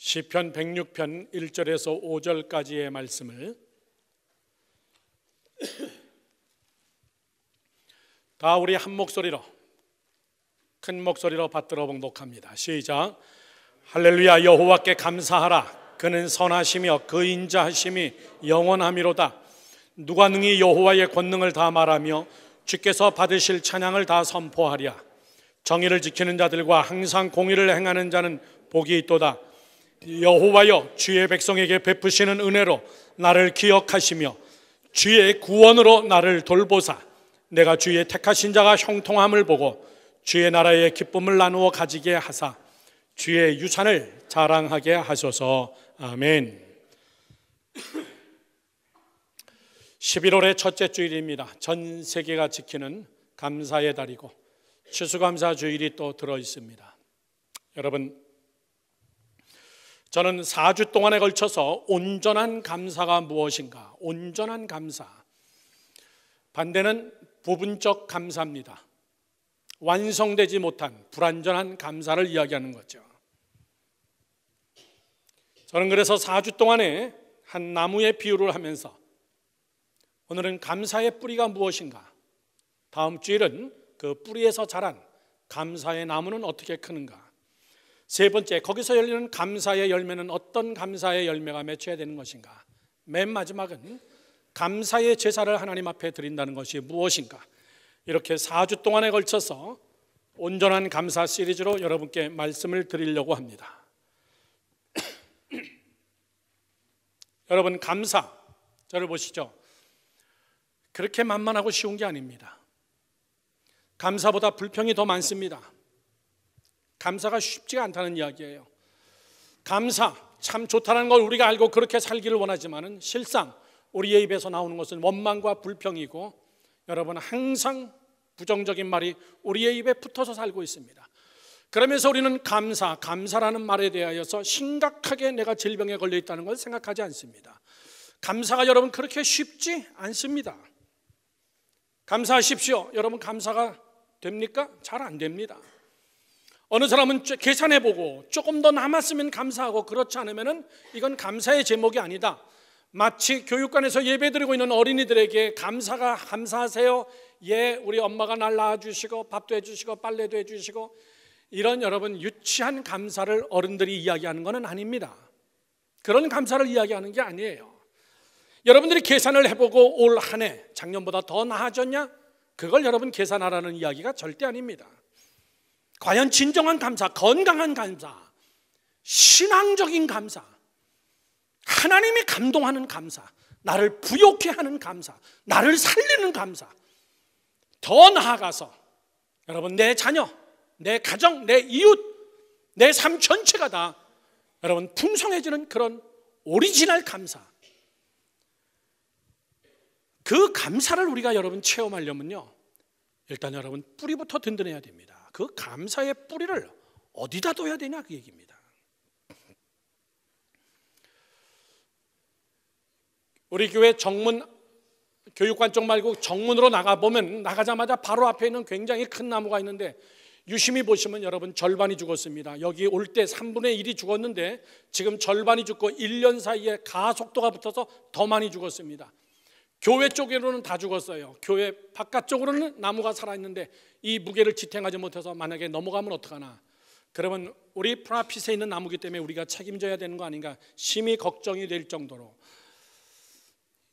시편 106편 1절에서 5절까지의 말씀을 다 우리 한 목소리로, 큰 목소리로 받들어 봉독합니다. 시작. 할렐루야. 여호와께 감사하라. 그는 선하시며 그 인자하심이 영원하미로다. 누가 능히 여호와의 권능을 다 말하며 주께서 받으실 찬양을 다 선포하랴. 정의를 지키는 자들과 항상 공의를 행하는 자는 복이 있도다. 여호와여, 주의 백성에게 베푸시는 은혜로 나를 기억하시며 주의 구원으로 나를 돌보사 내가 주의 택하신 자가 형통함을 보고 주의 나라의 기쁨을 나누어 가지게 하사 주의 유산을 자랑하게 하소서. 아멘. 11월의 첫째 주일입니다. 전 세계가 지키는 감사의 달이고 추수감사 주일이 또 들어 있습니다. 여러분, 저는 4주 동안에 걸쳐서 온전한 감사가 무엇인가, 온전한 감사, 반대는 부분적 감사입니다. 완성되지 못한 불완전한 감사를 이야기하는 거죠. 저는 그래서 4주 동안에 한 나무의 비유를 하면서 오늘은 감사의 뿌리가 무엇인가, 다음 주일은 그 뿌리에서 자란 감사의 나무는 어떻게 크는가, 세 번째, 거기서 열리는 감사의 열매는 어떤 감사의 열매가 맺혀야 되는 것인가, 맨 마지막은 감사의 제사를 하나님 앞에 드린다는 것이 무엇인가. 이렇게 4주 동안에 걸쳐서 온전한 감사 시리즈로 여러분께 말씀을 드리려고 합니다. 여러분, 감사, 저를 보시죠. 그렇게 만만하고 쉬운 게 아닙니다. 감사보다 불평이 더 많습니다. 감사가 쉽지가 않다는 이야기예요. 감사, 참 좋다는 걸 우리가 알고 그렇게 살기를 원하지만은 실상 우리의 입에서 나오는 것은 원망과 불평이고, 여러분, 항상 부정적인 말이 우리의 입에 붙어서 살고 있습니다. 그러면서 우리는 감사라는 말에 대하여서 심각하게 내가 질병에 걸려 있다는 걸 생각하지 않습니다. 감사가 여러분 그렇게 쉽지 않습니다. 감사하십시오. 여러분, 감사가 됩니까? 잘 안 됩니다. 어느 사람은 계산해보고 조금 더 남았으면 감사하고, 그렇지 않으면 이건 감사의 제목이 아니다. 마치 교육관에서 예배드리고 있는 어린이들에게 감사하세요. 예, 우리 엄마가 날 낳아주시고 밥도 해주시고 빨래도 해주시고, 이런 여러분 유치한 감사를 어른들이 이야기하는 것은 아닙니다. 그런 감사를 이야기하는 게 아니에요. 여러분들이 계산을 해보고 올 한 해 작년보다 더 나아졌냐? 그걸 여러분 계산하라는 이야기가 절대 아닙니다. 과연 진정한 감사, 건강한 감사, 신앙적인 감사, 하나님이 감동하는 감사, 나를 부욕해 하는 감사, 나를 살리는 감사, 더 나아가서 여러분 내 자녀, 내 가정, 내 이웃, 내 삶 전체가 다 여러분 풍성해지는 그런 오리지널 감사, 그 감사를 우리가 여러분 체험하려면요, 일단 여러분 뿌리부터 든든해야 됩니다. 그 감사의 뿌리를 어디다 둬야 되냐, 그 얘기입니다. 우리 교회 정문, 교육관 쪽 말고 정문으로 나가보면 나가자마자 바로 앞에 있는 굉장히 큰 나무가 있는데, 유심히 보시면 여러분 절반이 죽었습니다. 여기 올 때 3분의 1이 죽었는데 지금 절반이 죽고 1년 사이에 가속도가 붙어서 더 많이 죽었습니다. 교회 쪽으로는 다 죽었어요. 교회 바깥쪽으로는 나무가 살아있는데 이 무게를 지탱하지 못해서 만약에 넘어가면 어떡하나. 그러면 우리 프라핏에 있는 나무기 때문에 우리가 책임져야 되는 거 아닌가 심히 걱정이 될 정도로.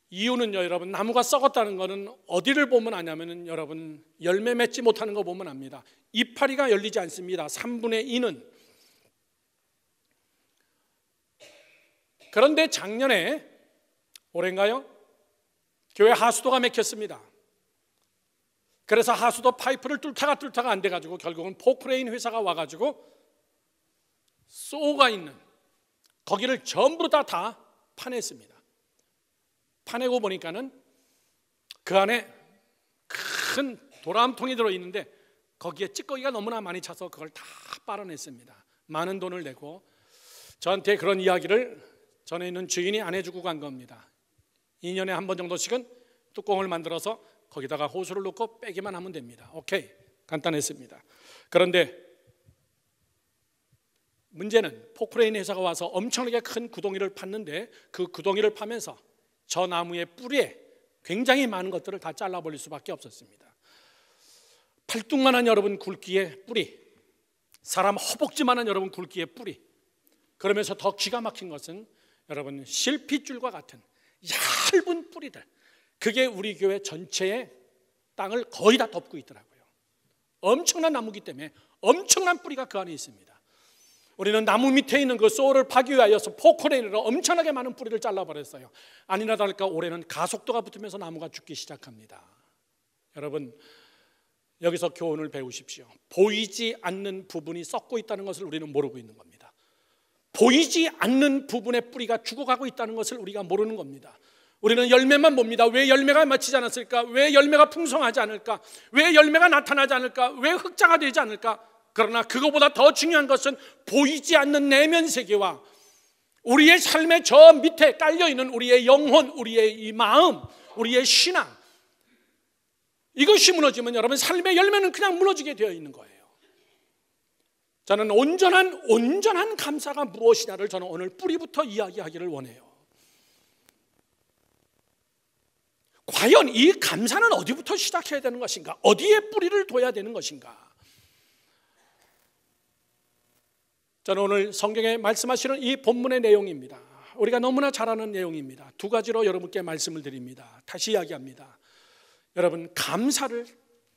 이유는요, 여러분, 나무가 썩었다는 것은 어디를 보면 아냐면은 여러분 열매 맺지 못하는 거 보면 압니다. 이파리가 열리지 않습니다. 3분의 2는. 그런데 작년에, 올해인가요? 교회 하수도가 막혔습니다. 그래서 하수도 파이프를 뚫다가 안 돼가지고 결국은 포크레인 회사가 와가지고 쏘가 있는 거기를 전부 다 파냈습니다. 파내고 보니까는 그 안에 큰 도람통이 들어있는데 거기에 찌꺼기가 너무나 많이 차서 그걸 다 빨아냈습니다. 많은 돈을 내고 저한테 그런 이야기를 전에 있는 주인이 안 해주고 간 겁니다. 2년에 한 번 정도씩은 뚜껑을 만들어서 거기다가 호수를 넣고 빼기만 하면 됩니다. 오케이, 간단했습니다. 그런데 문제는 포크레인 회사가 와서 엄청나게 큰 구덩이를 팠는데 그 구덩이를 파면서 저 나무의 뿌리에 굉장히 많은 것들을 다 잘라버릴 수밖에 없었습니다. 팔뚝만한 여러분 굵기의 뿌리, 사람 허벅지만한 여러분 굵기의 뿌리, 그러면서 더 기가 막힌 것은 여러분 실핏줄과 같은 얇은 뿌리들, 그게 우리 교회 전체의 땅을 거의 다 덮고 있더라고요. 엄청난 나무기 때문에 엄청난 뿌리가 그 안에 있습니다. 우리는 나무 밑에 있는 그 소를 파기 위하여서 포크레인으로 엄청나게 많은 뿌리를 잘라버렸어요. 아니나 다를까 올해는 가속도가 붙으면서 나무가 죽기 시작합니다. 여러분, 여기서 교훈을 배우십시오. 보이지 않는 부분이 썩고 있다는 것을 우리는 모르고 있는 겁니다. 보이지 않는 부분의 뿌리가 죽어가고 있다는 것을 우리가 모르는 겁니다. 우리는 열매만 봅니다. 왜 열매가 맺히지 않았을까? 왜 열매가 풍성하지 않을까? 왜 열매가 나타나지 않을까? 왜 흑자가 되지 않을까? 그러나 그거보다 더 중요한 것은 보이지 않는 내면 세계와 우리의 삶의 저 밑에 깔려있는 우리의 영혼, 우리의 이 마음, 우리의 신앙, 이것이 무너지면 여러분 삶의 열매는 그냥 무너지게 되어 있는 거예요. 저는 온전한 감사가 무엇이냐를 저는 오늘 뿌리부터 이야기하기를 원해요. 과연 이 감사는 어디부터 시작해야 되는 것인가? 어디에 뿌리를 둬야 되는 것인가? 저는 오늘 성경에 말씀하시는 이 본문의 내용입니다. 우리가 너무나 잘 아는 내용입니다. 두 가지로 여러분께 말씀을 드립니다. 다시 이야기합니다. 여러분, 감사를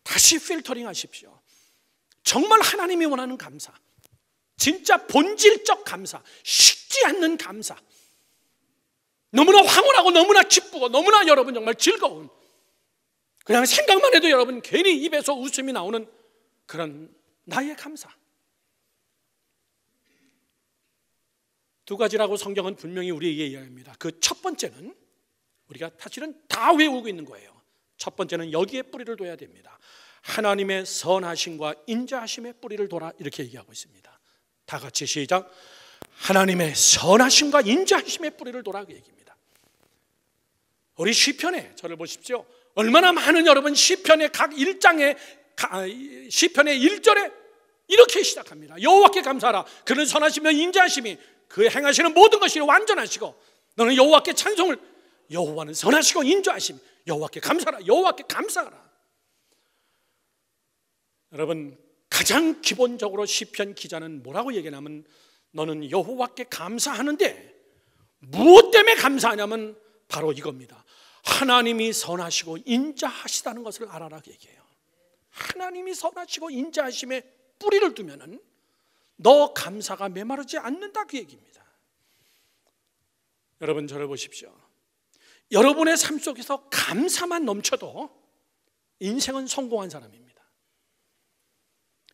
다시 필터링 하십시오. 정말 하나님이 원하는 감사, 진짜 본질적 감사, 식지 않는 감사, 너무나 황홀하고 너무나 기쁘고 너무나 여러분 정말 즐거운, 그냥 생각만 해도 여러분 괜히 입에서 웃음이 나오는 그런 나의 감사. 두 가지라고 성경은 분명히 우리에게 이야기합니다. 그 첫 번째는 우리가 사실은 다 외우고 있는 거예요. 첫 번째는 여기에 뿌리를 둬야 됩니다. 하나님의 선하심과 인자하심의 뿌리를 둬라, 이렇게 얘기하고 있습니다. 다 같이 시작. 하나님의 선하심과 인자하심의 뿌리를 둬라, 그 얘기입니다. 우리 시편에 저를 보십시오. 얼마나 많은 여러분 시편의 각 1장에 시편의 1절에 이렇게 시작합니다. 여호와께 감사하라. 그는 선하시며 인자하심이 그 행하시는 모든 것이 완전하시고 너는 여호와께 찬송을, 여호와는 선하시고 인자하심, 여호와께 감사하라, 여호와께 감사하라. 여러분, 가장 기본적으로 시편 기자는 뭐라고 얘기하냐면 너는 여호와께 감사하는데 무엇 때문에 감사하냐면 바로 이겁니다. 하나님이 선하시고 인자하시다는 것을 알아라, 그 얘기해요. 하나님이 선하시고 인자하심에 뿌리를 두면은 너 감사가 메마르지 않는다, 그 얘기입니다. 여러분, 저를 보십시오. 여러분의 삶 속에서 감사만 넘쳐도 인생은 성공한 사람입니다.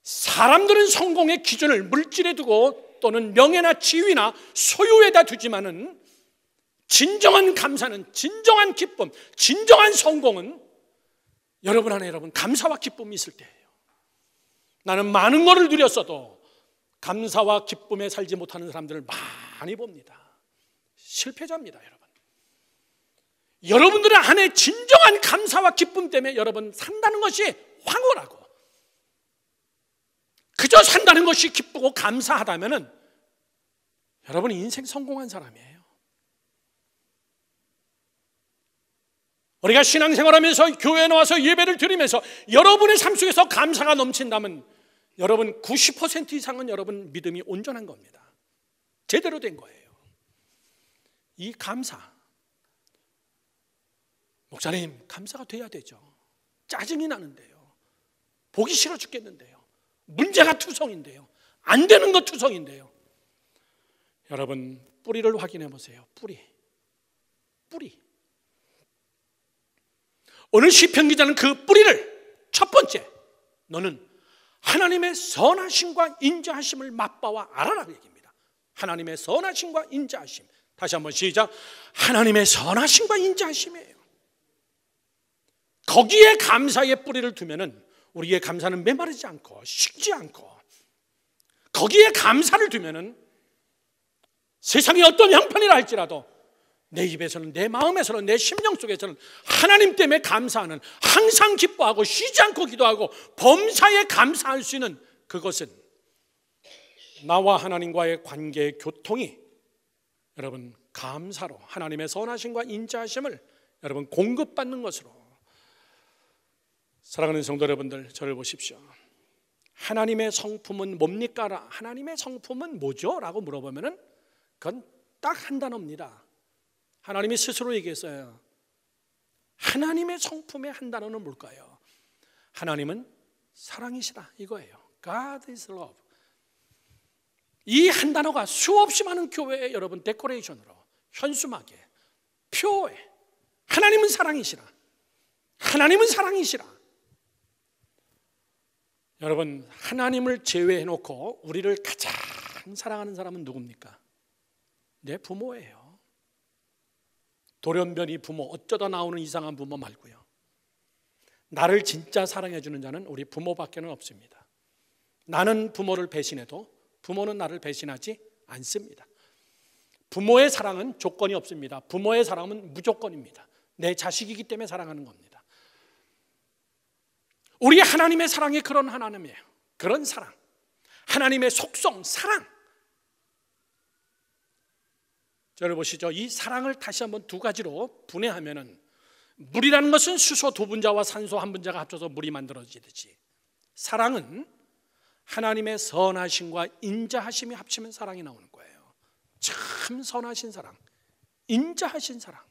사람들은 성공의 기준을 물질에 두고 또는 명예나 지위나 소유에다 두지만은 진정한 감사는, 진정한 기쁨, 진정한 성공은 여러분 안에 여러분 감사와 기쁨이 있을 때예요. 나는 많은 것을 누렸어도 감사와 기쁨에 살지 못하는 사람들을 많이 봅니다. 실패자입니다, 여러분. 여러분들의 안에 진정한 감사와 기쁨 때문에 여러분 산다는 것이 황홀하고 그저 산다는 것이 기쁘고 감사하다면은 여러분이 인생 성공한 사람이에요. 우리가 신앙생활하면서 교회에 나와서 예배를 드리면서 여러분의 삶 속에서 감사가 넘친다면 여러분 90% 이상은 여러분 믿음이 온전한 겁니다. 제대로 된 거예요. 이 감사, 목사님 감사가 돼야 되죠. 짜증이 나는데요, 보기 싫어 죽겠는데요, 문제가 투성인데요, 안 되는 것 투성인데요. 여러분 뿌리를 확인해 보세요. 뿌리. 오늘 시편 기자는 그 뿌리를 첫 번째, 너는 하나님의 선하심과 인자하심을 맛봐와 알아라, 그 얘기입니다. 하나님의 선하심과 인자하심. 다시 한번 시작. 하나님의 선하심과 인자하심이에요. 거기에 감사의 뿌리를 두면은 우리의 감사는 메마르지 않고 식지 않고, 거기에 감사를 두면은 세상이 어떤 형편이라 할지라도 내 입에서는, 내 마음에서는, 내 심령 속에서는 하나님 때문에 감사하는, 항상 기뻐하고 쉬지 않고 기도하고 범사에 감사할 수 있는 그것은 나와 하나님과의 관계의 교통이 여러분 감사로 하나님의 선하심과 인자하심을 여러분 공급받는 것으로. 사랑하는 성도 여러분들, 저를 보십시오. 하나님의 성품은 뭡니까? 하나님의 성품은 뭐죠? 라고 물어보면 그건 딱 한 단어입니다. 하나님이 스스로 얘기했어요. 하나님의 성품의 한 단어는 뭘까요? 하나님은 사랑이시다, 이거예요. God is love. 이 한 단어가 수없이 많은 교회에 여러분 데코레이션으로, 현수막에, 표에 하나님은 사랑이시라, 하나님은 사랑이시라. 여러분, 하나님을 제외해 놓고 우리를 가장 사랑하는 사람은 누굽니까? 내 부모예요. 돌연변이 부모, 어쩌다 나오는 이상한 부모 말고요. 나를 진짜 사랑해 주는 자는 우리 부모밖에는 없습니다. 나는 부모를 배신해도 부모는 나를 배신하지 않습니다. 부모의 사랑은 조건이 없습니다. 부모의 사랑은 무조건입니다. 내 자식이기 때문에 사랑하는 겁니다. 우리 하나님의 사랑이 그런 하나님이에요. 그런 사랑, 하나님의 속성, 사랑. 저를 보시죠. 이 사랑을 다시 한번 두 가지로 분해하면은, 물이라는 것은 수소 두 분자와 산소 한 분자가 합쳐서 물이 만들어지듯이, 사랑은 하나님의 선하심과 인자하심이 합치면 사랑이 나오는 거예요. 참 선하신 사랑, 인자하신 사랑.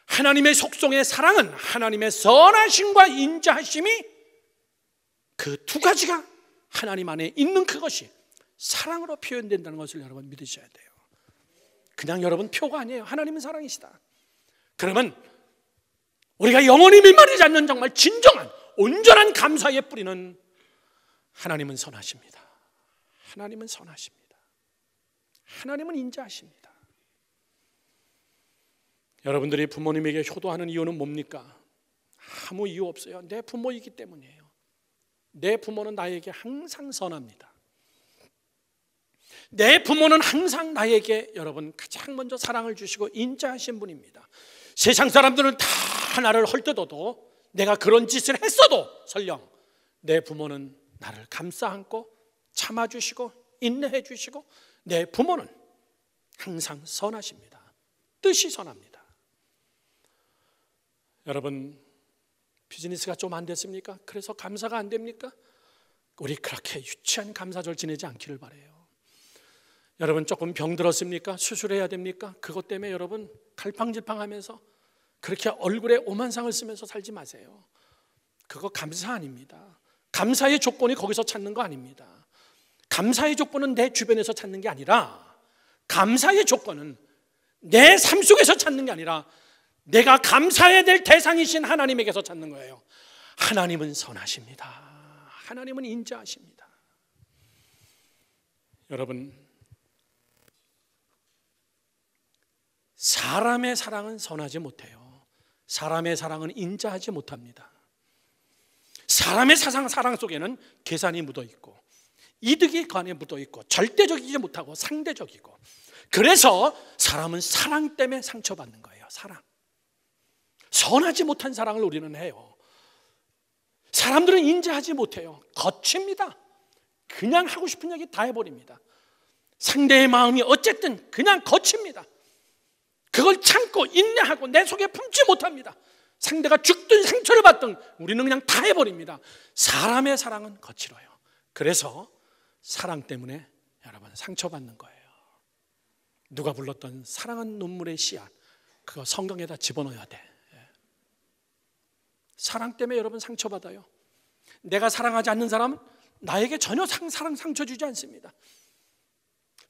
하나님의 속성의 사랑은 하나님의 선하심과 인자하심이, 그 두 가지가 하나님 안에 있는 그것이 사랑으로 표현된다는 것을 여러분 믿으셔야 돼요. 그냥 여러분 표가 아니에요. 하나님은 사랑이시다. 그러면 우리가 영원히 밀마르지 않는 정말 진정한 온전한 감사의 뿌리는 하나님은 선하십니다. 하나님은 선하십니다. 하나님은 인자하십니다. 여러분들이 부모님에게 효도하는 이유는 뭡니까? 아무 이유 없어요. 내 부모이기 때문이에요. 내 부모는 나에게 항상 선합니다. 내 부모는 항상 나에게 여러분 가장 먼저 사랑을 주시고 인자하신 분입니다. 세상 사람들은 다 나를 헐뜯어도, 내가 그런 짓을 했어도 설령 내 부모는 나를 감싸 안고 참아주시고 인내해 주시고, 내 부모는 항상 선하십니다. 뜻이 선합니다. 여러분, 비즈니스가 좀 안 됐습니까? 그래서 감사가 안 됩니까? 우리 그렇게 유치한 감사절 지내지 않기를 바라요. 여러분, 조금 병들었습니까? 수술해야 됩니까? 그것 때문에 여러분 갈팡질팡하면서 그렇게 얼굴에 오만상을 쓰면서 살지 마세요. 그거 감사 아닙니다. 감사의 조건이 거기서 찾는 거 아닙니다. 감사의 조건은 내 주변에서 찾는 게 아니라, 감사의 조건은 내 삶 속에서 찾는 게 아니라 내가 감사해야 될 대상이신 하나님에게서 찾는 거예요. 하나님은 선하십니다. 하나님은 인자하십니다. 여러분, 사람의 사랑은 선하지 못해요. 사람의 사랑은 인자하지 못합니다. 사람의 사랑 속에는 계산이 묻어있고, 이득이 그 안에 묻어있고, 절대적이지 못하고 상대적이고, 그래서 사람은 사랑 때문에 상처받는 거예요. 사랑. 선하지 못한 사랑을 우리는 해요. 사람들은 인자하지 못해요. 거칩니다. 그냥 하고 싶은 얘기 다 해버립니다. 상대의 마음이 어쨌든 그냥 거칩니다. 그걸 참고 인내하고 내 속에 품지 못합니다. 상대가 죽든 상처를 받든 우리는 그냥 다 해버립니다. 사람의 사랑은 거칠어요. 그래서 사랑 때문에 여러분 상처받는 거예요. 누가 불렀던 사랑은 눈물의 씨앗, 그거 성경에다 집어넣어야 돼. 사랑 때문에 여러분 상처받아요. 내가 사랑하지 않는 사람은 나에게 전혀 사랑 상처 주지 않습니다.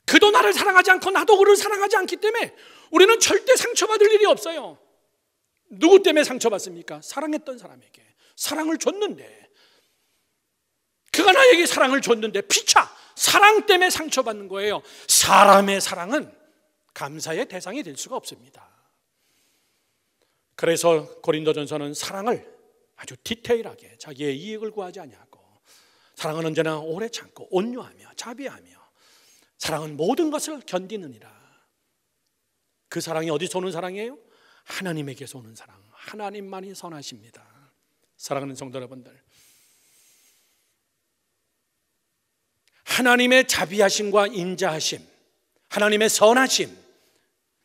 그도 나를 사랑하지 않고 나도 그를 사랑하지 않기 때문에 우리는 절대 상처받을 일이 없어요. 누구 때문에 상처받습니까? 사랑했던 사람에게 사랑을 줬는데, 그가 나에게 사랑을 줬는데 피차 사랑 때문에 상처받는 거예요. 사람의 사랑은 감사의 대상이 될 수가 없습니다. 그래서 고린도전서는 사랑을 아주 디테일하게 자기의 이익을 구하지 아니하고, 사랑은 언제나 오래 참고 온유하며 자비하며, 사랑은 모든 것을 견디느니라. 그 사랑이 어디서 오는 사랑이에요? 하나님에게서 오는 사랑. 하나님만이 선하십니다. 사랑하는 성도 여러분들, 하나님의 자비하심과 인자하심, 하나님의 선하심,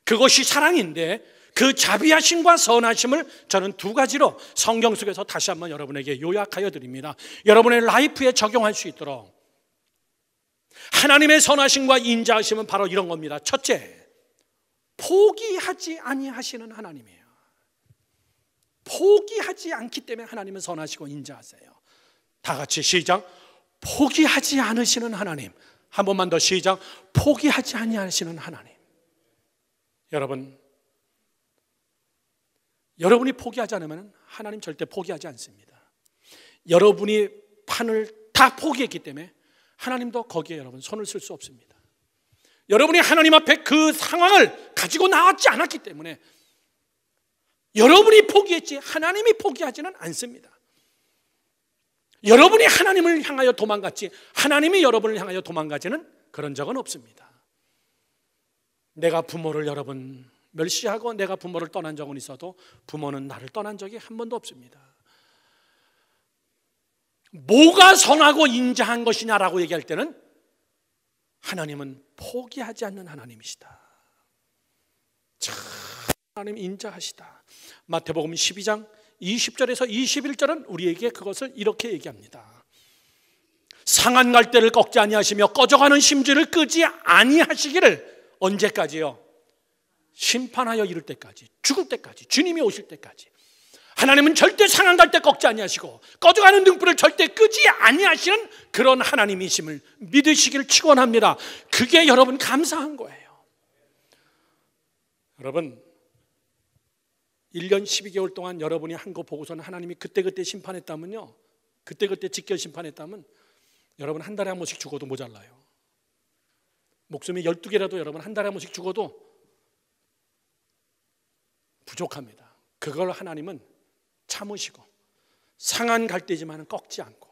그것이 사랑인데 그 자비하심과 선하심을 저는 두 가지로 성경 속에서 다시 한번 여러분에게 요약하여 드립니다. 여러분의 라이프에 적용할 수 있도록. 하나님의 선하심과 인자하심은 바로 이런 겁니다. 첫째, 포기하지 아니하시는 하나님이에요. 포기하지 않기 때문에 하나님은 선하시고 인자하세요. 다 같이 시작. 포기하지 않으시는 하나님. 한 번만 더 시작. 포기하지 아니하시는 하나님. 여러분이 포기하지 않으면 하나님 절대 포기하지 않습니다. 여러분이 판을 다 포기했기 때문에 하나님도 거기에 여러분 손을 쓸 수 없습니다. 여러분이 하나님 앞에 그 상황을 가지고 나왔지 않았기 때문에 여러분이 포기했지 하나님이 포기하지는 않습니다. 여러분이 하나님을 향하여 도망갔지 하나님이 여러분을 향하여 도망가지는 그런 적은 없습니다. 내가 부모를 여러분 멸시하고 내가 부모를 떠난 적은 있어도 부모는 나를 떠난 적이 한 번도 없습니다. 뭐가 선하고 인자한 것이냐라고 얘기할 때는 하나님은 포기하지 않는 하나님이시다. 참 하나님 인자하시다. 마태복음 12장 20절에서 21절은 우리에게 그것을 이렇게 얘기합니다. 상한 갈대를 꺾지 아니하시며 꺼져가는 심지를 끄지 아니하시기를 언제까지요? 심판하여 이를 때까지, 죽을 때까지, 주님이 오실 때까지. 하나님은 절대 상한 갈대 꺾지 아니하시고 꺼져가는 등불을 절대 끄지 아니하시는 그런 하나님이심을 믿으시기를 축원합니다. 그게 여러분 감사한 거예요. 여러분 1년 12개월 동안 여러분이 한 거 보고서는 하나님이 그때그때 심판했다면요, 그때그때 직결 심판했다면 여러분 한 달에 한 번씩 죽어도 모자라요. 목숨이 12개라도 여러분 한 달에 한 번씩 죽어도 부족합니다. 그걸 하나님은 참으시고 상한 갈대지만 꺾지 않고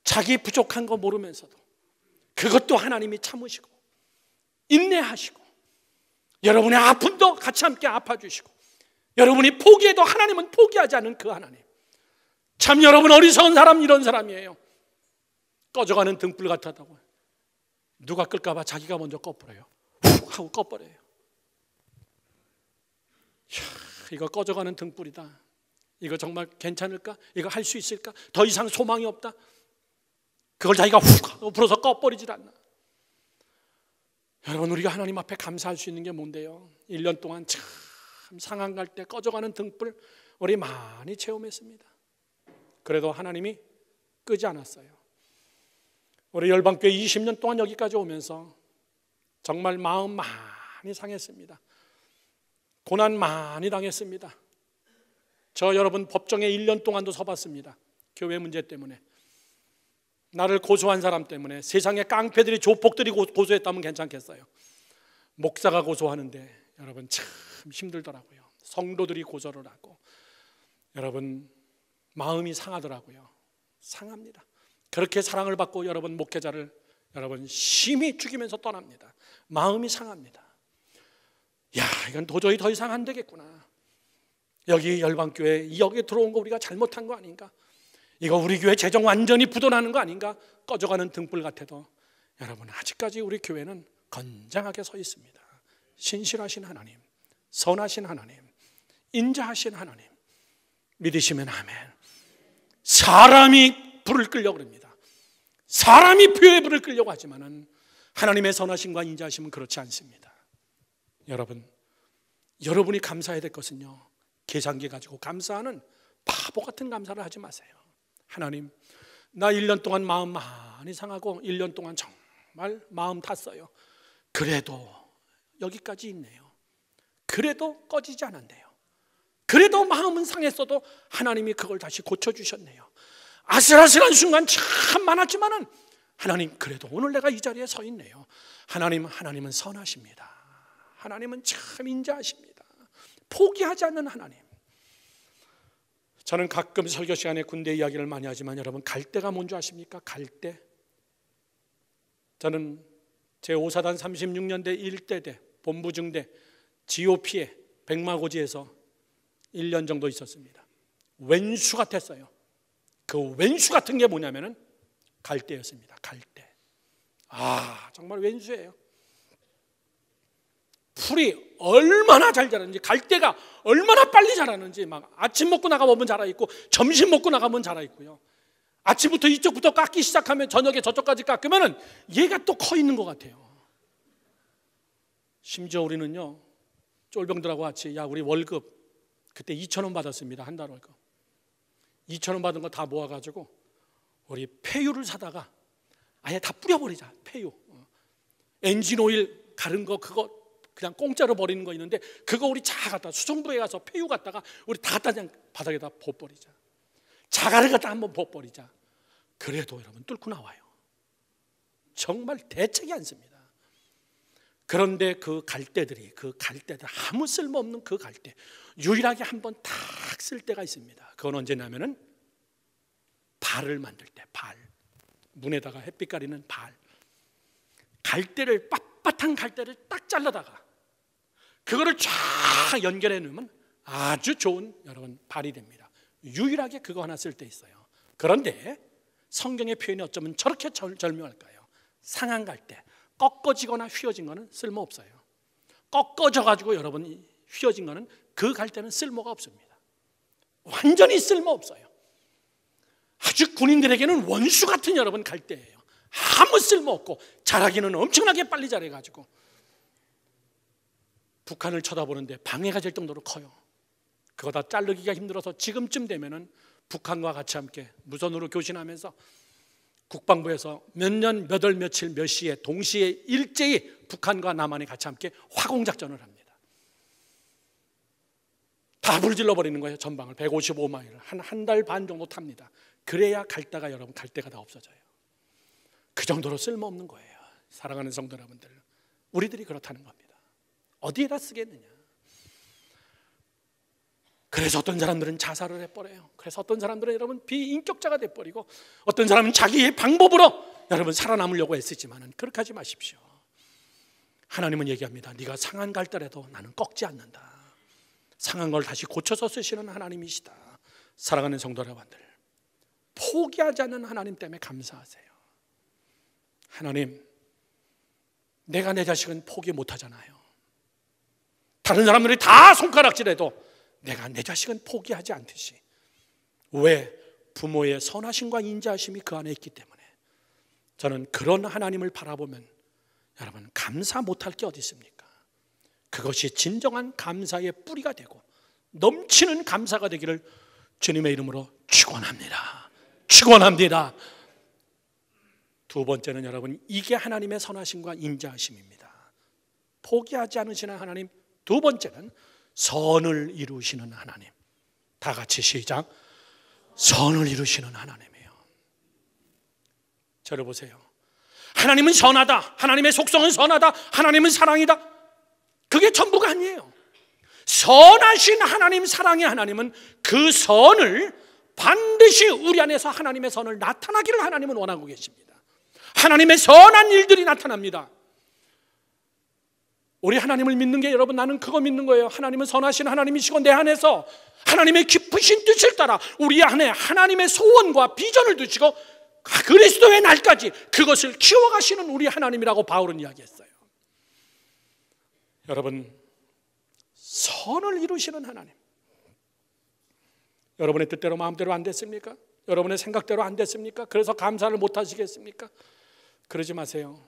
자기 부족한 거 모르면서도 그것도 하나님이 참으시고 인내하시고 여러분의 아픔도 같이 함께 아파주시고 여러분이 포기해도 하나님은 포기하지 않는 그 하나님. 참 여러분 어리석은 사람 이런 사람이에요. 꺼져가는 등불 같았다고 누가 끌까 봐 자기가 먼저 꺼버려요. 훅 하고 꺼버려요. 이거 꺼져가는 등불이다. 이거 정말 괜찮을까? 이거 할 수 있을까? 더 이상 소망이 없다. 그걸 자기가 훅 하고 불어서 꺼버리질 않나. 여러분 우리가 하나님 앞에 감사할 수 있는 게 뭔데요? 1년 동안 참 상한 갈 때 꺼져가는 등불 우리 많이 체험했습니다. 그래도 하나님이 끄지 않았어요. 우리 열방교회 20년 동안 여기까지 오면서 정말 마음 많이 상했습니다. 고난 많이 당했습니다. 저 여러분 법정에 1년 동안도 서봤습니다. 교회 문제 때문에. 나를 고소한 사람 때문에. 세상에 깡패들이 조폭들이 고소했다면 괜찮겠어요. 목사가 고소하는데 여러분 참 힘들더라고요. 성도들이 고소를 하고 여러분 마음이 상하더라고요. 상합니다. 그렇게 사랑을 받고 여러분 목회자를 여러분 심히 죽이면서 떠납니다. 마음이 상합니다. 야, 이건 도저히 더 이상 안 되겠구나. 여기 열방교회 여기 들어온 거 우리가 잘못한 거 아닌가? 이거 우리 교회 재정 완전히 부도나는 거 아닌가? 꺼져가는 등불 같아도 여러분 아직까지 우리 교회는 건장하게 서 있습니다. 신실하신 하나님, 선하신 하나님, 인자하신 하나님 믿으시면 아멘. 사람이 불을 끄려고 합니다. 사람이 표에 불을 끄려고 하지만은 하나님의 선하심과 인자하심은 그렇지 않습니다. 여러분이 감사해야 될 것은요, 계산기 가지고 감사하는 바보 같은 감사를 하지 마세요. 하나님, 나 1년 동안 마음 많이 상하고 1년 동안 정말 마음 탔어요. 그래도 여기까지 있네요. 그래도 꺼지지 않았네요. 그래도 마음은 상했어도 하나님이 그걸 다시 고쳐주셨네요. 아슬아슬한 순간 참 많았지만은 하나님 그래도 오늘 내가 이 자리에 서 있네요. 하나님은 선하십니다. 하나님은 참 인자하십니다. 포기하지 않는 하나님. 저는 가끔 설교 시간에 군대 이야기를 많이 하지만 여러분 갈대가 뭔지 아십니까? 갈대. 저는 제5사단 36년대 1대대 본부중대 GOP에 백마고지에서 1년 정도 있었습니다. 왼수 같았어요. 그 왼수 같은 게 뭐냐면은 갈대였습니다. 갈대. 아, 정말 왼수예요. 풀이 얼마나 잘 자라는지, 갈대가 얼마나 빨리 자라는지, 막 아침 먹고 나가보면 자라 있고 점심 먹고 나가면 자라 있고요. 아침부터 이쪽부터 깎기 시작하면 저녁에 저쪽까지 깎으면 얘가 또 커 있는 것 같아요. 심지어 우리는요, 쫄병들하고 같이 야 우리 월급 그때 2,000원 받았습니다. 한 달 월급 2,000원 받은 거 다 모아가지고 우리 폐유를 사다가 아예 다 뿌려버리자. 폐유, 엔진 오일 가른 거 그거 그냥 공짜로 버리는 거 있는데 그거 우리 다 갖다 수정부에 가서 폐유 갖다가 우리 다 갖다 그냥 바닥에다 벗버리자. 자갈을 갖다 한번 벗버리자. 그래도 여러분 뚫고 나와요. 정말 대책이 않습니다. 그런데 그 갈대들 아무 쓸모없는 그 갈대 유일하게 한번 탁 쓸 때가 있습니다. 그건 언제냐면은 발을 만들 때, 발, 문에다가 햇빛 가리는 발, 갈대를 빳빳한 갈대를 딱 잘라다가 그거를 쫙 연결해 놓으면 아주 좋은 여러분 발이 됩니다. 유일하게 그거 하나 쓸 때 있어요. 그런데 성경의 표현이 어쩌면 저렇게 절묘할까요? 상한 갈대, 꺾어지거나 휘어진 거는 쓸모없어요. 꺾어져 가지고 여러분이 휘어진 거는 그 갈대는 쓸모가 없습니다. 완전히 쓸모없어요. 아주 군인들에게는 원수 같은 여러분 갈대예요. 아무 쓸모없고 자라기는 엄청나게 빨리 자라가지고 북한을 쳐다보는데 방해가 될 정도로 커요. 그거 다 자르기가 힘들어서 지금쯤 되면은 북한과 같이 함께 무선으로 교신하면서 국방부에서 몇 년, 몇 월, 며칠, 몇 시에 동시에 일제히 북한과 남한이 같이 함께 화공작전을 합니다. 다 불질러 버리는 거예요. 전방을 155마일을 한 달 반 정도 탑니다. 그래야 갈대가 여러분 갈대가 다 없어져요. 그 정도로 쓸모없는 거예요. 사랑하는 성도 여러분들, 우리들이 그렇다는 겁니다. 어디에다 쓰겠느냐. 그래서 어떤 사람들은 자살을 해버려요. 그래서 어떤 사람들은 여러분 비인격자가 돼버리고 어떤 사람은 자기의 방법으로 여러분 살아남으려고 애쓰지만은 그렇게 하지 마십시오. 하나님은 얘기합니다. 네가 상한 갈대라도 나는 꺾지 않는다. 상한 걸 다시 고쳐서 쓰시는 하나님이시다. 사랑하는 성도 여러분들, 포기하지 않는 하나님 때문에 감사하세요. 하나님, 내가 내 자식은 포기 못하잖아요. 다른 사람들이 다 손가락질해도 내가 내 자식은 포기하지 않듯이. 왜? 부모의 선하심과 인자하심이 그 안에 있기 때문에. 저는 그런 하나님을 바라보면 여러분 감사 못할 게 어디 있습니까? 그것이 진정한 감사의 뿌리가 되고 넘치는 감사가 되기를 주님의 이름으로 축원합니다. 축원합니다. 두 번째는 여러분 이게 하나님의 선하심과 인자하심입니다. 포기하지 않으시는 하나님. 두 번째는 선을 이루시는 하나님. 다 같이 시작. 선을 이루시는 하나님이에요. 저를 보세요. 하나님은 선하다. 하나님의 속성은 선하다. 하나님은 사랑이다. 그게 전부가 아니에요. 선하신 하나님, 사랑의 하나님은 그 선을 반드시 우리 안에서 하나님의 선을 나타나기를 하나님은 원하고 계십니다. 하나님의 선한 일들이 나타납니다. 우리 하나님을 믿는 게 여러분 나는 그거 믿는 거예요. 하나님은 선하신 하나님이시고 내 안에서 하나님의 깊으신 뜻을 따라 우리 안에 하나님의 소원과 비전을 두시고 그리스도의 날까지 그것을 키워가시는 우리 하나님이라고 바울은 이야기했어요. 여러분, 선을 이루시는 하나님. 여러분의 뜻대로 마음대로 안 됐습니까? 여러분의 생각대로 안 됐습니까? 그래서 감사를 못 하시겠습니까? 그러지 마세요.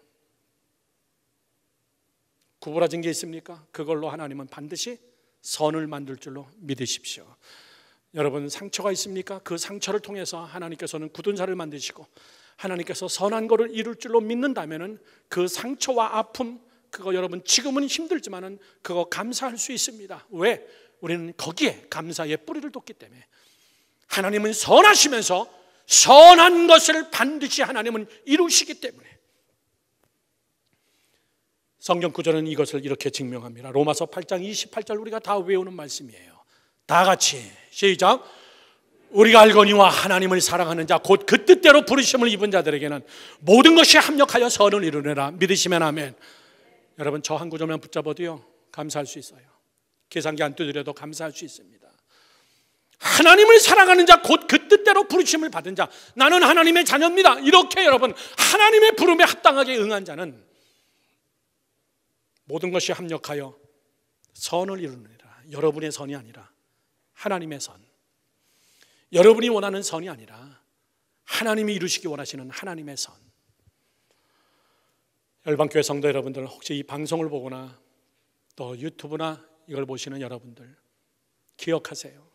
구부러진 게 있습니까? 그걸로 하나님은 반드시 선을 만들 줄로 믿으십시오. 여러분 상처가 있습니까? 그 상처를 통해서 하나님께서는 굳은 살을 만드시고 하나님께서 선한 것을 이룰 줄로 믿는다면은 그 상처와 아픔 그거 여러분 지금은 힘들지만은 그거 감사할 수 있습니다. 왜? 우리는 거기에 감사의 뿌리를 뒀기 때문에. 하나님은 선하시면서 선한 것을 반드시 하나님은 이루시기 때문에. 성경 구절은 이것을 이렇게 증명합니다. 로마서 8장 28절 우리가 다 외우는 말씀이에요. 다 같이 시작. 우리가 알거니와 하나님을 사랑하는 자 곧 그 뜻대로 부르심을 입은 자들에게는 모든 것이 합력하여 선을 이루느라. 믿으시면 아멘. 여러분 저 한 구절만 붙잡아도요 감사할 수 있어요. 계산기 안 두드려도 감사할 수 있습니다. 하나님을 사랑하는 자, 곧 그 뜻대로 부르심을 받은 자, 나는 하나님의 자녀입니다. 이렇게 여러분 하나님의 부름에 합당하게 응한 자는 모든 것이 합력하여 선을 이루느니라. 여러분의 선이 아니라 하나님의 선, 여러분이 원하는 선이 아니라 하나님이 이루시기 원하시는 하나님의 선. 열방교회 성도 여러분들, 혹시 이 방송을 보거나 또 유튜브나 이걸 보시는 여러분들, 기억하세요.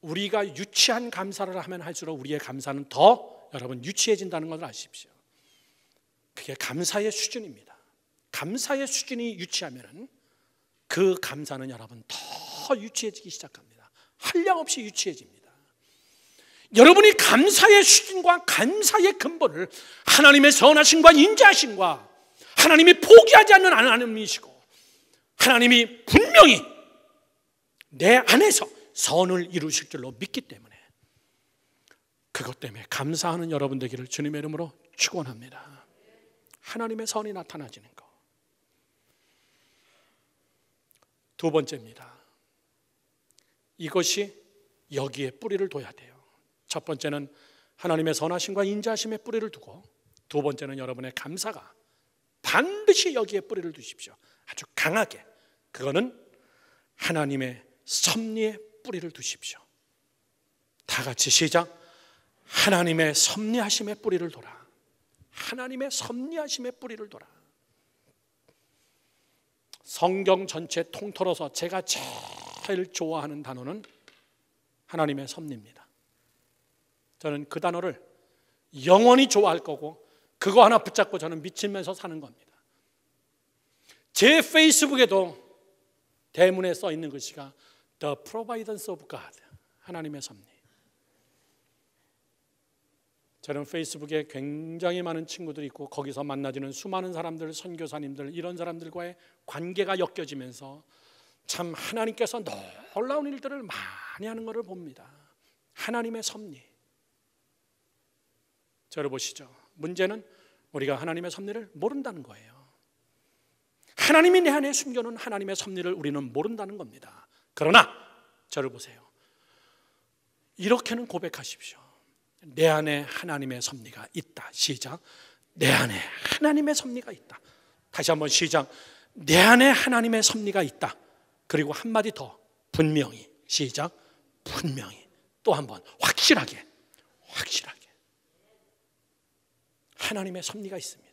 우리가 유치한 감사를 하면 할수록 우리의 감사는 더 여러분 유치해진다는 것을 아십시오. 그게 감사의 수준입니다. 감사의 수준이 유치하면 그 감사는 여러분 더 유치해지기 시작합니다. 한량없이 유치해집니다. 여러분이 감사의 수준과 감사의 근본을 하나님의 선하심과 인자하심과 하나님이 포기하지 않는 하나님이시고 하나님이 분명히 내 안에서 선을 이루실 줄로 믿기 때문에, 그것 때문에 감사하는 여러분 되기를 주님의 이름으로 축원합니다. 하나님의 선이 나타나지는 것. 두 번째입니다. 이것이 여기에 뿌리를 둬야 돼요. 첫 번째는 하나님의 선하심과 인자하심에 뿌리를 두고, 두 번째는 여러분의 감사가 반드시 여기에 뿌리를 두십시오. 아주 강하게. 그거는 하나님의 섭리에 뿌리를 두십시오. 다 같이 시작. 하나님의 섭리하심에 뿌리를 둬라. 하나님의 섭리하심에 뿌리를 둬라. 성경 전체 통틀어서 제가 제일 좋아하는 단어는 하나님의 섭리입니다. 저는 그 단어를 영원히 좋아할 거고, 그거 하나 붙잡고 저는 미치면서 사는 겁니다. 제 페이스북에도 대문에 써 있는 글씨가 The Providence of God, 하나님의 섭리. 저는 페이스북에 굉장히 많은 친구들이 있고 거기서 만나지는 수많은 사람들, 선교사님들, 이런 사람들과의 관계가 엮여지면서 참 하나님께서 놀라운 일들을 많이 하는 것을 봅니다. 하나님의 섭리. 저를 보시죠. 문제는 우리가 하나님의 섭리를 모른다는 거예요. 하나님이 내 안에 숨겨놓은 하나님의 섭리를 우리는 모른다는 겁니다. 그러나 저를 보세요. 이렇게는 고백하십시오. 내 안에 하나님의 섭리가 있다. 시작. 내 안에 하나님의 섭리가 있다. 다시 한번 시작. 내 안에 하나님의 섭리가 있다. 그리고 한마디 더, 분명히. 시작. 분명히. 또 한번 확실하게. 확실하게. 하나님의 섭리가 있습니다.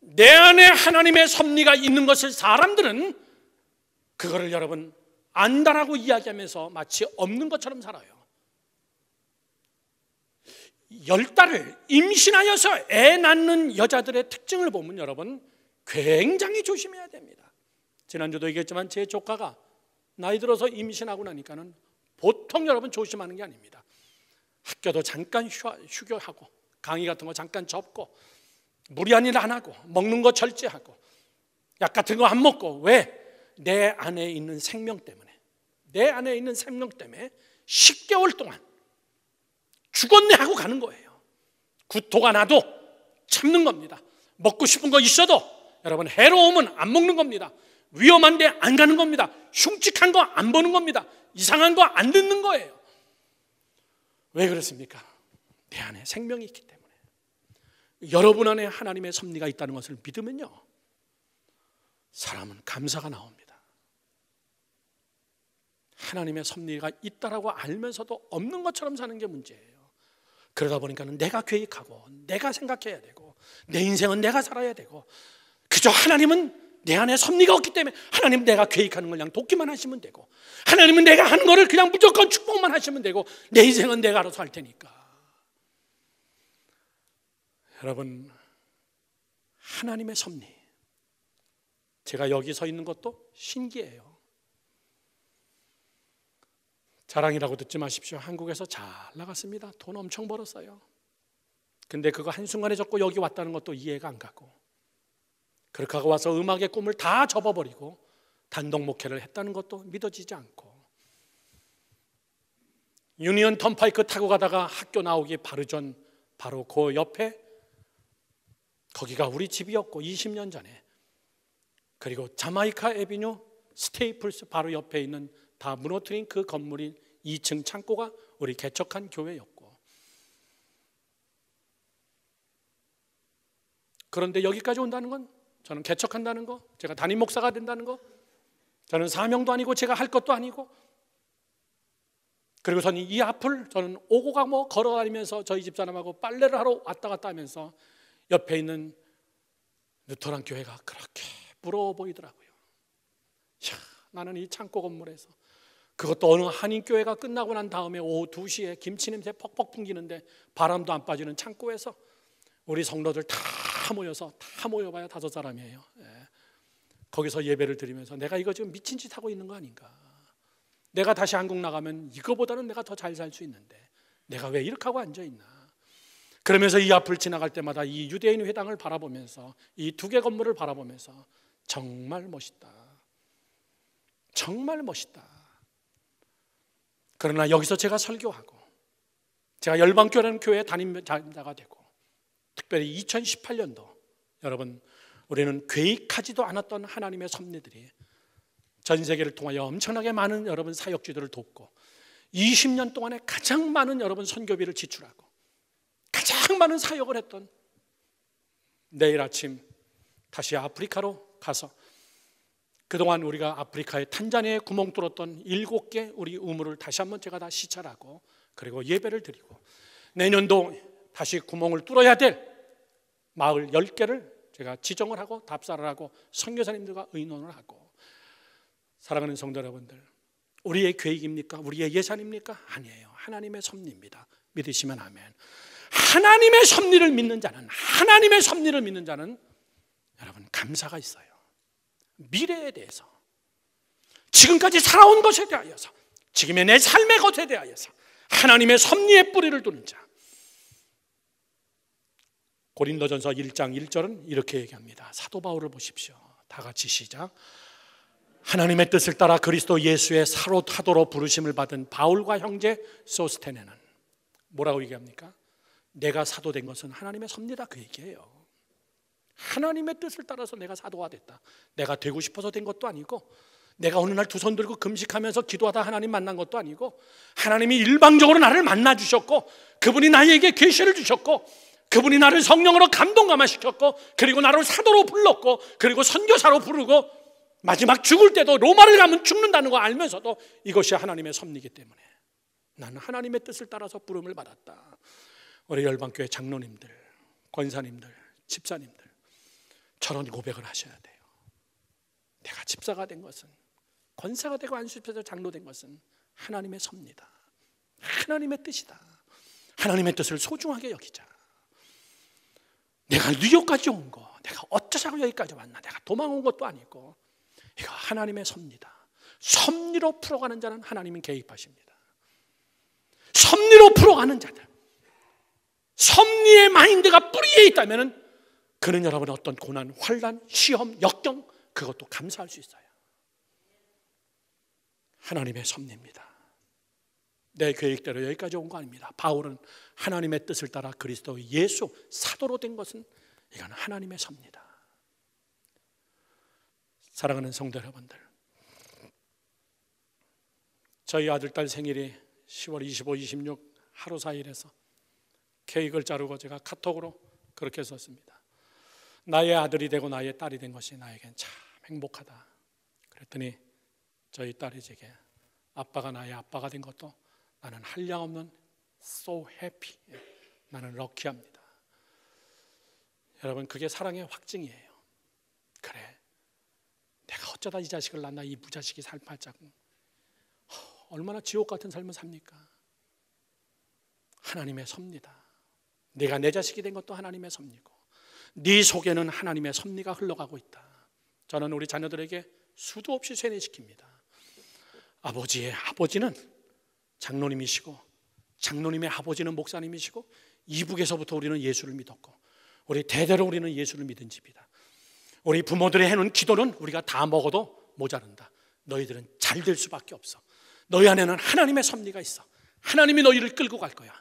내 안에 하나님의 섭리가 있는 것을 사람들은 그거를 여러분 안다라고 이야기하면서 마치 없는 것처럼 살아요. 10달을 임신하여서 애 낳는 여자들의 특징을 보면 여러분 굉장히 조심해야 됩니다. 지난주도 얘기했지만 제 조카가 나이 들어서 임신하고 나니까는 보통 여러분 조심하는 게 아닙니다. 학교도 잠깐 휴교하고 강의 같은 거 잠깐 접고 무리한 일 안 하고 먹는 거 절제하고 약 같은 거 안 먹고. 왜? 내 안에 있는 생명 때문에. 내 안에 있는 생명 때문에 10개월 동안 죽었네 하고 가는 거예요. 구토가 나도 참는 겁니다. 먹고 싶은 거 있어도 여러분 해로움은 안 먹는 겁니다. 위험한데 안 가는 겁니다. 흉측한 거 안 보는 겁니다. 이상한 거 안 듣는 거예요. 왜 그렇습니까? 내 안에 생명이 있기 때문에. 여러분 안에 하나님의 섭리가 있다는 것을 믿으면요, 사람은 감사가 나옵니다. 하나님의 섭리가 있다라고 알면서도 없는 것처럼 사는 게 문제예요. 그러다 보니까는 내가 계획하고 내가 생각해야 되고 내 인생은 내가 살아야 되고, 그저 하나님은 내 안에 섭리가 없기 때문에 하나님 내가 계획하는 걸 그냥 돕기만 하시면 되고, 하나님은 내가 하는 거를 그냥 무조건 축복만 하시면 되고, 내 인생은 내가 알아서 할 테니까. 여러분, 하나님의 섭리, 제가 여기 서 있는 것도 신기해요. 자랑이라고 듣지 마십시오. 한국에서 잘 나갔습니다. 돈 엄청 벌었어요. 근데 그거 한순간에 접고 여기 왔다는 것도 이해가 안 가고, 그렇게 하고 와서 음악의 꿈을 다 접어버리고 단독 목회를 했다는 것도 믿어지지 않고, 유니언 턴파이크 타고 가다가 학교 나오기 바로 전 바로 그 옆에 거기가 우리 집이었고 20년 전에, 그리고 자마이카 애비뉴 스테이플스 바로 옆에 있는 다 무너뜨린 그 건물인 2층 창고가 우리 개척한 교회였고, 그런데 여기까지 온다는 건, 저는 개척한다는 거, 제가 담임 목사가 된다는 거, 저는 사명도 아니고 제가 할 것도 아니고, 그리고 저는 이 앞을 저는 오고 가고 걸어다니면서 저희 집사람하고 빨래를 하러 왔다 갔다 하면서 옆에 있는 루터란 교회가 그렇게 부러워 보이더라고요. 이야, 나는 이 창고 건물에서, 그것도 어느 한인교회가 끝나고 난 다음에 오후 2시에 김치 냄새 퍽퍽 풍기는데 바람도 안 빠지는 창고에서 우리 성도들 다 모여봐야 5사람이에요. 거기서 예배를 드리면서 내가 이거 지금 미친 짓 하고 있는 거 아닌가, 내가 다시 한국 나가면 이거보다는 내가 더 잘 살 수 있는데 내가 왜 이렇게 하고 앉아있나. 그러면서 이 앞을 지나갈 때마다 이 유대인 회당을 바라보면서, 이 2개 건물을 바라보면서 정말 멋있다, 정말 멋있다. 그러나 여기서 제가 설교하고 제가 열방교회라는 교회에 담임자가 되고, 특별히 2018년도 여러분, 우리는 계획하지도 않았던 하나님의 섭리들이 전 세계를 통하여 엄청나게 많은 여러분 사역주들을 돕고, 20년 동안에 가장 많은 여러분 선교비를 지출하고 가장 많은 사역을 했던, 내일 아침 다시 아프리카로 가서 그동안 우리가 아프리카의 탄자니아에 구멍 뚫었던 7개 우리 우물을 다시 한번 제가 다 시찰하고, 그리고 예배를 드리고, 내년도 다시 구멍을 뚫어야 될 마을 10개를 제가 지정을 하고 답사를 하고 선교사님들과 의논을 하고. 사랑하는 성도 여러분들, 우리의 계획입니까? 우리의 예산입니까? 아니에요. 하나님의 섭리입니다. 믿으시면 아멘. 하나님의 섭리를 믿는 자는, 하나님의 섭리를 믿는 자는 여러분 감사가 있어요. 미래에 대해서, 지금까지 살아온 것에 대하여서, 지금의 내 삶의 것에 대하여서 하나님의 섭리에 뿌리를 두는 자. 고린도전서 1장 1절은 이렇게 얘기합니다. 사도 바울을 보십시오. 다 같이 시작. 하나님의 뜻을 따라 그리스도 예수의 사도로 부르심을 받은 바울과 형제 소스테네는 뭐라고 얘기합니까? 내가 사도된 것은 하나님의 섭리다, 그 얘기예요. 하나님의 뜻을 따라서 내가 사도가 됐다. 내가 되고 싶어서 된 것도 아니고, 내가 어느 날 두 손 들고 금식하면서 기도하다 하나님 만난 것도 아니고, 하나님이 일방적으로 나를 만나 주셨고, 그분이 나에게 계시를 주셨고, 그분이 나를 성령으로 감동 감화시켰고, 그리고 나를 사도로 불렀고, 그리고 선교사로 부르고, 마지막 죽을 때도 로마를 가면 죽는다는 거 알면서도 이것이 하나님의 섭리이기 때문에 나는 하나님의 뜻을 따라서 부름을 받았다. 우리 열방교회 장로님들, 권사님들, 집사님들, 저런 고백을 하셔야 돼요. 내가 집사가 된 것은, 권사가 되고 안수집사로 장로된 것은 하나님의 섭리다, 하나님의 뜻이다. 하나님의 뜻을 소중하게 여기자. 내가 뉴욕까지 온 거, 내가 어쩌자고 여기까지 왔나, 내가 도망온 것도 아니고, 이거 하나님의 섭리다. 섭리로 풀어가는 자는 하나님은 개입하십니다. 섭리로 풀어가는 자들, 섭리의 마인드가 뿌리에 있다면 그는 여러분 어떤 고난, 환난, 시험, 역경, 그것도 감사할 수 있어요. 하나님의 섭리입니다. 내 계획대로 여기까지 온 거 아닙니다. 바울은 하나님의 뜻을 따라 그리스도 예수 사도로 된 것은 이건 하나님의 섭리다. 사랑하는 성도 여러분들, 저희 아들, 딸 생일이 10월 25, 26 하루 4일에서 케이크를 자르고 제가 카톡으로 그렇게 썼습니다. 나의 아들이 되고 나의 딸이 된 것이 나에겐 참 행복하다. 그랬더니 저희 딸이 제게, 아빠가 나의 아빠가 된 것도 나는 한량없는 so happy, 나는 럭키합니다. 여러분, 그게 사랑의 확증이에요. 그래, 내가 어쩌다 이 자식을 낳나, 이 무자식이 살팔자고 얼마나 지옥 같은 삶을 삽니까? 하나님의 섭리다. 내가 내 자식이 된 것도 하나님의 섭리고, 네 속에는 하나님의 섭리가 흘러가고 있다. 저는 우리 자녀들에게 수도 없이 세뇌시킵니다. 아버지의 아버지는 장로님이시고, 장로님의 아버지는 목사님이시고, 이북에서부터 우리는 예수를 믿었고, 우리 대대로 우리는 예수를 믿은 집이다. 우리 부모들이 해놓은 기도는 우리가 다 먹어도 모자른다. 너희들은 잘 될 수밖에 없어. 너희 안에는 하나님의 섭리가 있어. 하나님이 너희를 끌고 갈 거야.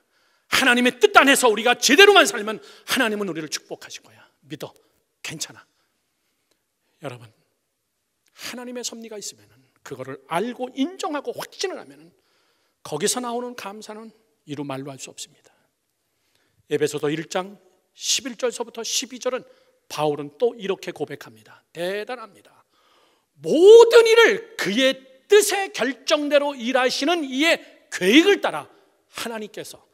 하나님의 뜻 안에서 우리가 제대로만 살면 하나님은 우리를 축복하실 거야. 믿어. 괜찮아. 여러분, 하나님의 섭리가 있으면 그거를 알고 인정하고 확신을 하면 거기서 나오는 감사는 이루 말로 할 수 없습니다. 에베소서 1장 11절서부터 12절은 바울은 또 이렇게 고백합니다. 대단합니다. 모든 일을 그의 뜻의 결정대로 일하시는 이의 계획을 따라 하나님께서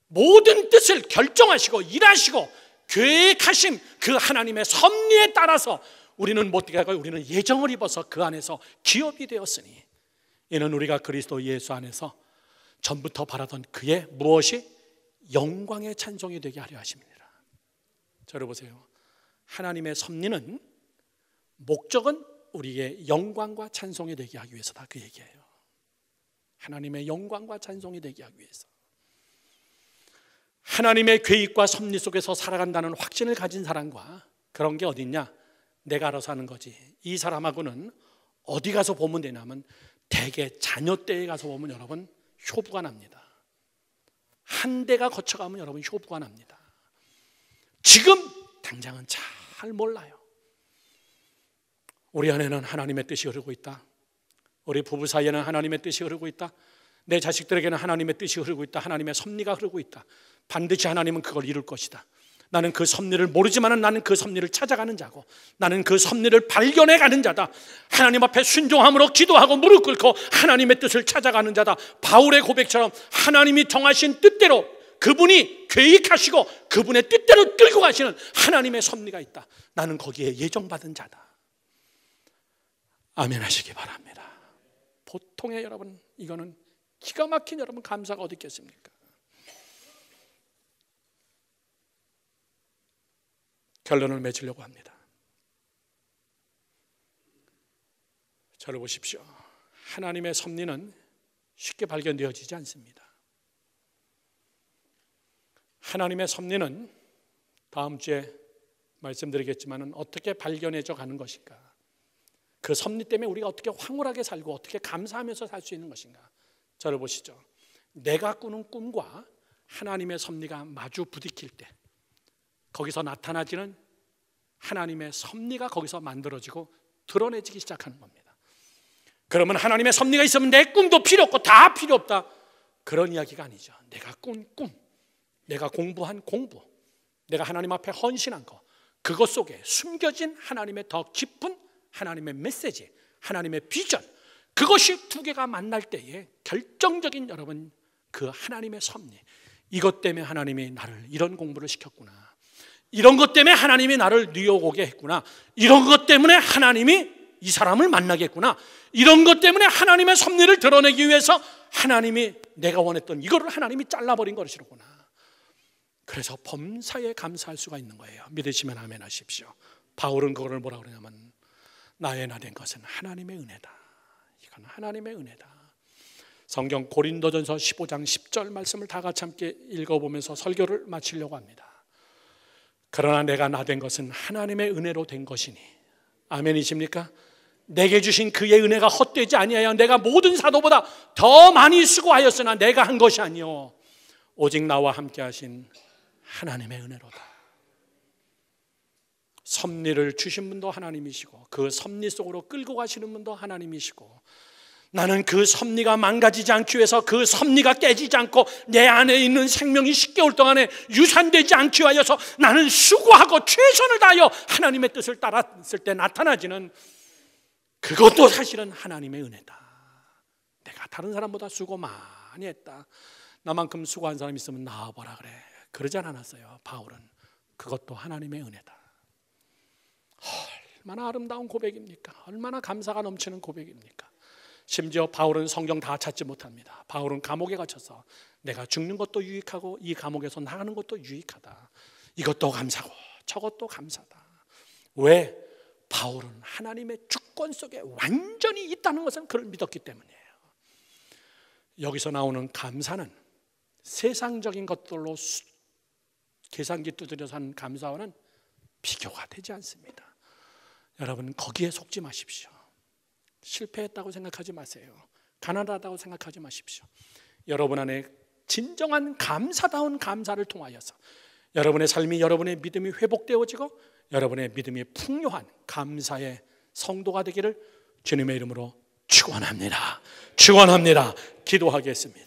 모든 뜻을 결정하시고 일하시고 계획하신 그 하나님의 섭리에 따라서 우리는 못되게 하고 우리는 예정을 입어서 그 안에서 기업이 되었으니 이는 우리가 그리스도 예수 안에서 전부터 바라던 그의 무엇이 영광의 찬송이 되게 하려 하십니다. 저를 보세요. 하나님의 섭리는 목적은 우리의 영광과 찬송이 되게 하기 위해서다, 그 얘기예요. 하나님의 영광과 찬송이 되게 하기 위해서. 하나님의 계획과 섭리 속에서 살아간다는 확신을 가진 사람과 그런 게 어딨냐? 내가 알아서 하는 거지. 이 사람하고는 어디 가서 보면 되냐면 대개 자녀 때에 가서 보면 여러분 효부가 납니다. 한 대가 거쳐가면 여러분 효부가 납니다. 지금 당장은 잘 몰라요. 우리 안에는 하나님의 뜻이 흐르고 있다. 우리 부부 사이에는 하나님의 뜻이 흐르고 있다. 내 자식들에게는 하나님의 뜻이 흐르고 있다. 하나님의 섭리가 흐르고 있다. 반드시 하나님은 그걸 이룰 것이다. 나는 그 섭리를 모르지만 나는 그 섭리를 찾아가는 자고 나는 그 섭리를 발견해가는 자다. 하나님 앞에 순종함으로 기도하고 무릎 꿇고 하나님의 뜻을 찾아가는 자다. 바울의 고백처럼 하나님이 정하신 뜻대로 그분이 계획하시고 그분의 뜻대로 끌고 가시는 하나님의 섭리가 있다. 나는 거기에 예정받은 자다. 아멘 하시기 바랍니다. 보통의 여러분, 이거는 기가 막힌 여러분 감사가 어디 있겠습니까? 결론을 맺으려고 합니다. 저를 보십시오. 하나님의 섭리는 쉽게 발견되어지지 않습니다. 하나님의 섭리는 다음 주에 말씀드리겠지만 어떻게 발견해져 가는 것인가? 그 섭리 때문에 우리가 어떻게 황홀하게 살고 어떻게 감사하면서 살 수 있는 것인가? 저를 보시죠. 내가 꾸는 꿈과 하나님의 섭리가 마주 부딪힐 때 거기서 나타나지는 하나님의 섭리가 거기서 만들어지고 드러내지기 시작하는 겁니다. 그러면 하나님의 섭리가 있으면 내 꿈도 필요 없고 다 필요 없다, 그런 이야기가 아니죠. 내가 꾼 꿈, 내가 공부한 공부, 내가 하나님 앞에 헌신한 거, 그것 속에 숨겨진 하나님의 더 깊은 하나님의 메시지, 하나님의 비전, 그것이 두 개가 만날 때에 결정적인 여러분 그 하나님의 섭리, 이것 때문에 하나님이 나를 이런 공부를 시켰구나, 이런 것 때문에 하나님이 나를 뉴욕 오게 했구나, 이런 것 때문에 하나님이 이 사람을 만나겠구나, 이런 것 때문에 하나님의 섭리를 드러내기 위해서 하나님이 내가 원했던 이거를 하나님이 잘라버린 것이로구나. 그래서 범사에 감사할 수가 있는 거예요. 믿으시면 아멘 하십시오. 바울은 그거를 뭐라고 그러냐면 나의 나 된 것은 하나님의 은혜다. 이건 하나님의 은혜다. 성경 고린도전서 15장 10절 말씀을 다 같이 함께 읽어보면서 설교를 마치려고 합니다. 그러나 내가 나 된 것은 하나님의 은혜로 된 것이니, 아멘이십니까? 내게 주신 그의 은혜가 헛되지 아니하여 내가 모든 사도보다 더 많이 수고하였으나 내가 한 것이 아니요 오직 나와 함께 하신 하나님의 은혜로다. 섭리를 주신 분도 하나님이시고 그 섭리 속으로 끌고 가시는 분도 하나님이시고, 나는 그 섭리가 망가지지 않기 위해서 그 섭리가 깨지지 않고 내 안에 있는 생명이 10개월 동안에 유산되지 않기 위하여서 나는 수고하고 최선을 다하여 하나님의 뜻을 따랐을 때 나타나지는 그것도 사실은 하나님의 은혜다. 내가 다른 사람보다 수고 많이 했다, 나만큼 수고한 사람 있으면 나와보라 그래, 그러지 않았어요. 바울은 그것도 하나님의 은혜다. 얼마나 아름다운 고백입니까? 얼마나 감사가 넘치는 고백입니까? 심지어 바울은 성경 다 찾지 못합니다. 바울은 감옥에 갇혀서 내가 죽는 것도 유익하고 이 감옥에서 나가는 것도 유익하다, 이것도 감사고 저것도 감사다. 왜? 바울은 하나님의 주권 속에 완전히 있다는 것은 그를 믿었기 때문이에요. 여기서 나오는 감사는 세상적인 것들로 계산기 두드려서 하는 감사와는 비교가 되지 않습니다. 여러분 거기에 속지 마십시오. 실패했다고 생각하지 마세요. 가난하다고 생각하지 마십시오. 여러분 안에 진정한 감사다운 감사를 통하여서 여러분의 삶이, 여러분의 믿음이 회복되어지고 여러분의 믿음이 풍요한 감사의 성도가 되기를 주님의 이름으로 축원합니다. 축원합니다. 기도하겠습니다.